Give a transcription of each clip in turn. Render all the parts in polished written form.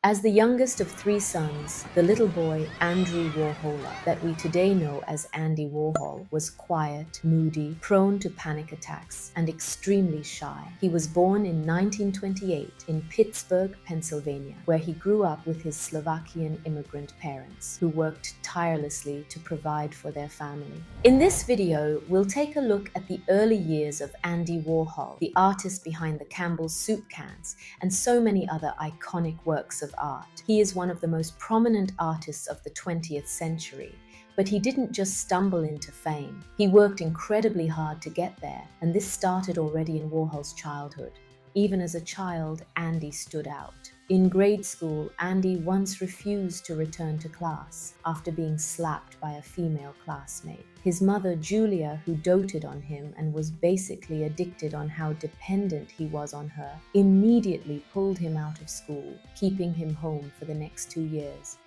As the youngest of three sons, the little boy Andrew Warhol, that we today know as Andy Warhol, was quiet, moody, prone to panic attacks, and extremely shy. He was born in 1928 in Pittsburgh, Pennsylvania, where he grew up with his Slovakian immigrant parents, who worked tirelessly to provide for their family. In this video, we'll take a look at the early years of Andy Warhol, the artist behind the Campbell's soup cans, and so many other iconic works of art. He is one of the most prominent artists of the 20th century, but he didn't just stumble into fame. He worked incredibly hard to get there, and this started already in Warhol's childhood. Even as a child, Andy stood out. In grade school, Andy once refused to return to class after being slapped by a female classmate. His mother, Julia, who doted on him and was basically addicted on how dependent he was on her, immediately pulled him out of school, keeping him home for the next 2 years,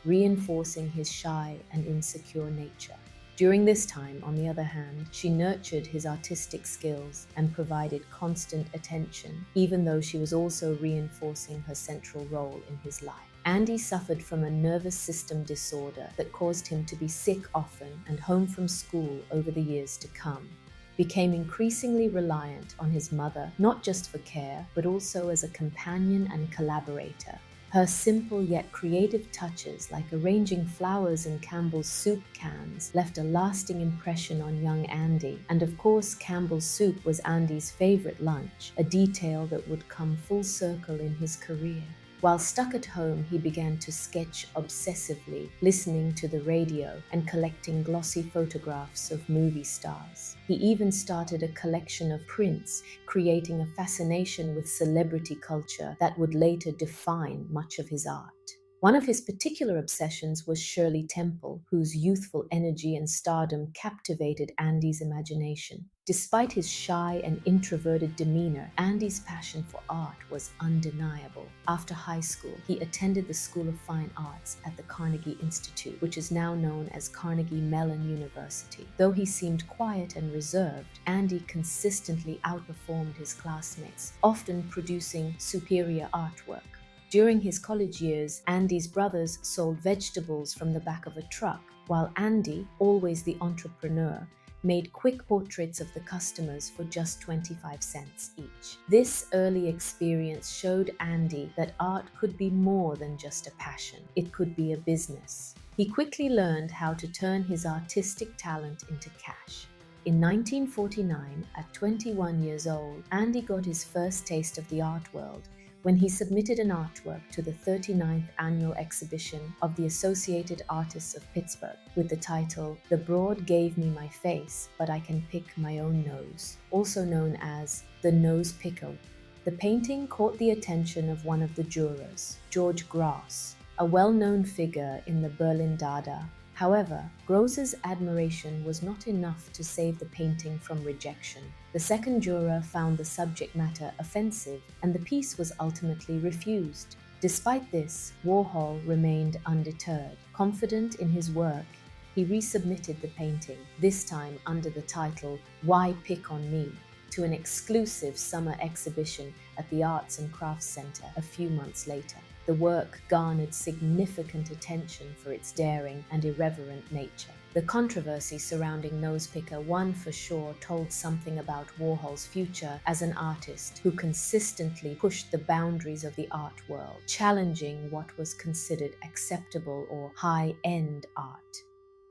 reinforcing his shy and insecure nature. During this time, on the other hand, she nurtured his artistic skills and provided constant attention, even though she was also reinforcing her central role in his life. Andy suffered from a nervous system disorder that caused him to be sick often and home from school over the years to come. Became increasingly reliant on his mother, not just for care, but also as a companion and collaborator. Her simple yet creative touches, like arranging flowers in Campbell's soup cans, left a lasting impression on young Andy. And of course, Campbell's soup was Andy's favorite lunch, a detail that would come full circle in his career. While stuck at home, he began to sketch obsessively, listening to the radio and collecting glossy photographs of movie stars. He even started a collection of prints, creating a fascination with celebrity culture that would later define much of his art. One of his particular obsessions was Shirley Temple, whose youthful energy and stardom captivated Andy's imagination. Despite his shy and introverted demeanor, Andy's passion for art was undeniable. After high school, he attended the School of Fine Arts at the Carnegie Institute, which is now known as Carnegie Mellon University. Though he seemed quiet and reserved, Andy consistently outperformed his classmates, often producing superior artwork. During his college years, Andy's brothers sold vegetables from the back of a truck, while Andy, always the entrepreneur, made quick portraits of the customers for just 25 cents each. This early experience showed Andy that art could be more than just a passion. It could be a business. He quickly learned how to turn his artistic talent into cash. In 1949, at 21 years old, Andy got his first taste of the art world when he submitted an artwork to the 39th annual exhibition of the Associated Artists of Pittsburgh with the title, "The Broad Gave Me My Face, But I Can Pick My Own Nose," also known as The Nose Picker. The painting caught the attention of one of the jurors, George Gross, a well-known figure in the Berlin Dada. However, Gross's admiration was not enough to save the painting from rejection. The second juror found the subject matter offensive, and the piece was ultimately refused. Despite this, Warhol remained undeterred. Confident in his work, he resubmitted the painting, this time under the title "Why Pick on Me?" to an exclusive summer exhibition at the Arts and Crafts Center a few months later. The work garnered significant attention for its daring and irreverent nature. The controversy surrounding Nosepicker One for sure told something about Warhol's future as an artist who consistently pushed the boundaries of the art world, challenging what was considered acceptable or high-end art.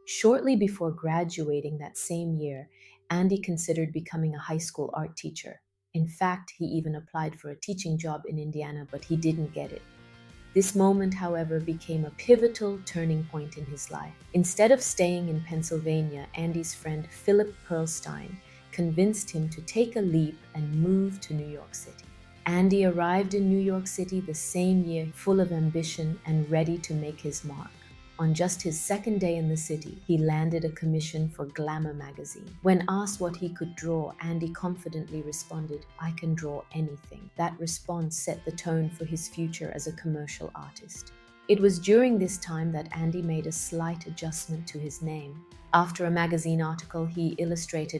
Shortly before graduating that same year, Andy considered becoming a high school art teacher. In fact, he even applied for a teaching job in Indiana, but he didn't get it. This moment, however, became a pivotal turning point in his life. Instead of staying in Pennsylvania, Andy's friend Philip Pearlstein convinced him to take a leap and move to New York City. Andy arrived in New York City the same year, full of ambition and ready to make his mark. On just his second day in the city, he landed a commission for Glamour magazine. When asked what he could draw, Andy confidently responded, "I can draw anything." That response set the tone for his future as a commercial artist. It was during this time that Andy made a slight adjustment to his name. After a magazine article, he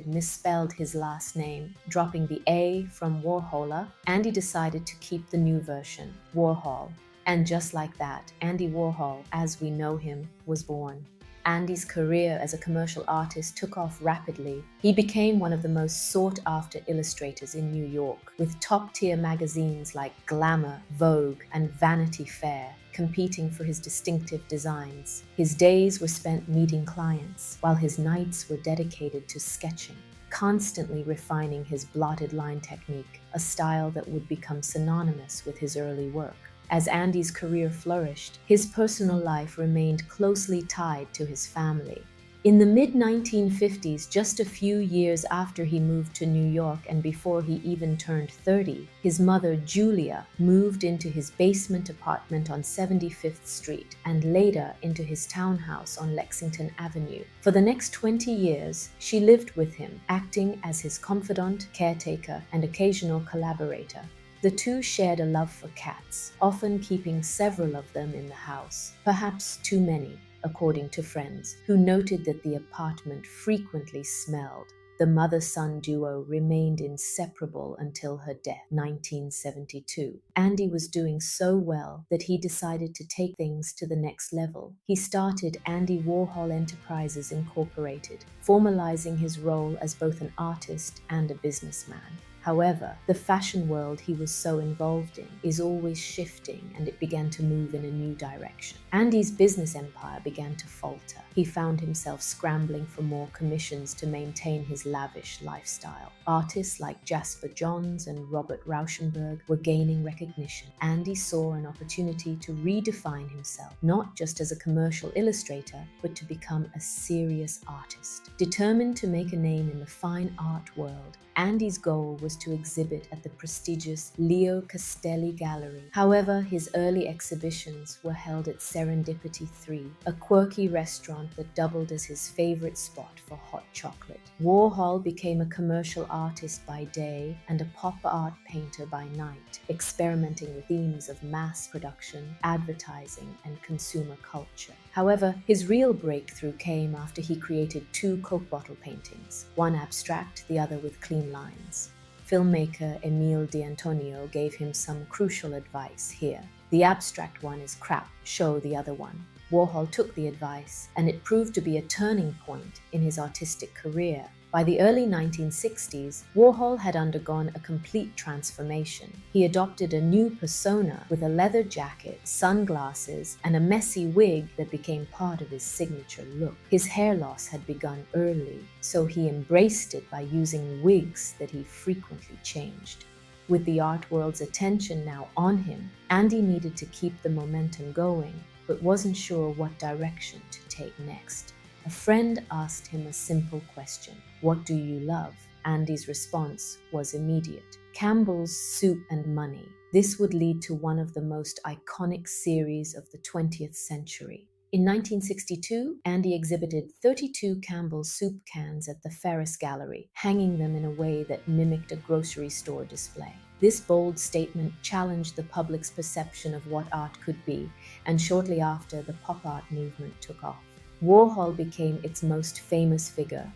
misspelled his last name, dropping the A from Warhola. Andy decided to keep the new version, Warhol. And just like that, Andy Warhol, as we know him, was born. Andy's career as a commercial artist took off rapidly. He became one of the most sought-after illustrators in New York, with top-tier magazines like Glamour, Vogue, and Vanity Fair competing for his distinctive designs. His days were spent meeting clients, while his nights were dedicated to sketching, constantly refining his blotted line technique, a style that would become synonymous with his early work. As Andy's career flourished, his personal life remained closely tied to his family. In the mid-1950s, just a few years after he moved to New York and before he even turned 30, his mother, Julia, moved into his basement apartment on 75th Street and later into his townhouse on Lexington Avenue. For the next 20 years, she lived with him, acting as his confidant, caretaker, and occasional collaborator. The two shared a love for cats, often keeping several of them in the house, perhaps too many, according to friends, who noted that the apartment frequently smelled. The mother-son duo remained inseparable until her death, 1972. Andy was doing so well that he decided to take things to the next level. He started Andy Warhol Enterprises Incorporated, formalizing his role as both an artist and a businessman. However, the fashion world he was so involved in is always shifting, and it began to move in a new direction. Andy's business empire began to falter. He found himself scrambling for more commissions to maintain his lavish lifestyle. Artists like Jasper Johns and Robert Rauschenberg were gaining recognition. Andy saw an opportunity to redefine himself, not just as a commercial illustrator, but to become a serious artist. Determined to make a name in the fine art world, Andy's goal was to exhibit at the prestigious Leo Castelli Gallery. However, his early exhibitions were held at Serendipity 3, a quirky restaurant that doubled as his favorite spot for hot chocolate. Warhol became a commercial artist by day and a pop art painter by night, experimenting with themes of mass production, advertising, and consumer culture. However, his real breakthrough came after he created two Coke bottle paintings, one abstract, the other with clean lines. Filmmaker Emile D'Antonio gave him some crucial advice here. The abstract one is crap, show the other one. Warhol took the advice, and it proved to be a turning point in his artistic career. By the early 1960s, Warhol had undergone a complete transformation. He adopted a new persona with a leather jacket, sunglasses, and a messy wig that became part of his signature look. His hair loss had begun early, so he embraced it by using wigs that he frequently changed. With the art world's attention now on him, Andy needed to keep the momentum going, but wasn't sure what direction to take next. A friend asked him a simple question: "What do you love?" Andy's response was immediate: Campbell's Soup and Money. This would lead to one of the most iconic series of the 20th century. In 1962, Andy exhibited 32 Campbell's soup cans at the Ferris Gallery, hanging them in a way that mimicked a grocery store display. This bold statement challenged the public's perception of what art could be, and shortly after, the pop art movement took off. Warhol became its most famous figure.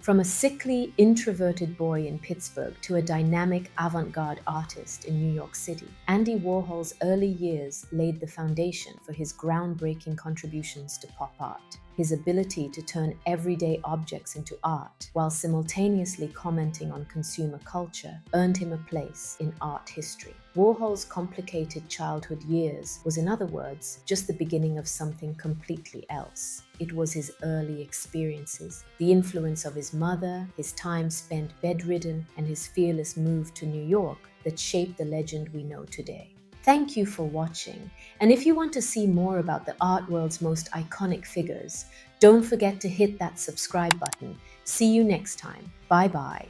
From a sickly, introverted boy in Pittsburgh to a dynamic avant-garde artist in New York City, Andy Warhol's early years laid the foundation for his groundbreaking contributions to pop art. His ability to turn everyday objects into art while simultaneously commenting on consumer culture earned him a place in art history. Warhol's complicated childhood years was, in other words, just the beginning of something completely else. It was his early experiences, the influence of his mother, his time spent bedridden, and his fearless move to New York that shaped the legend we know today. Thank you for watching, and if you want to see more about the art world's most iconic figures, don't forget to hit that subscribe button. See you next time. Bye-bye.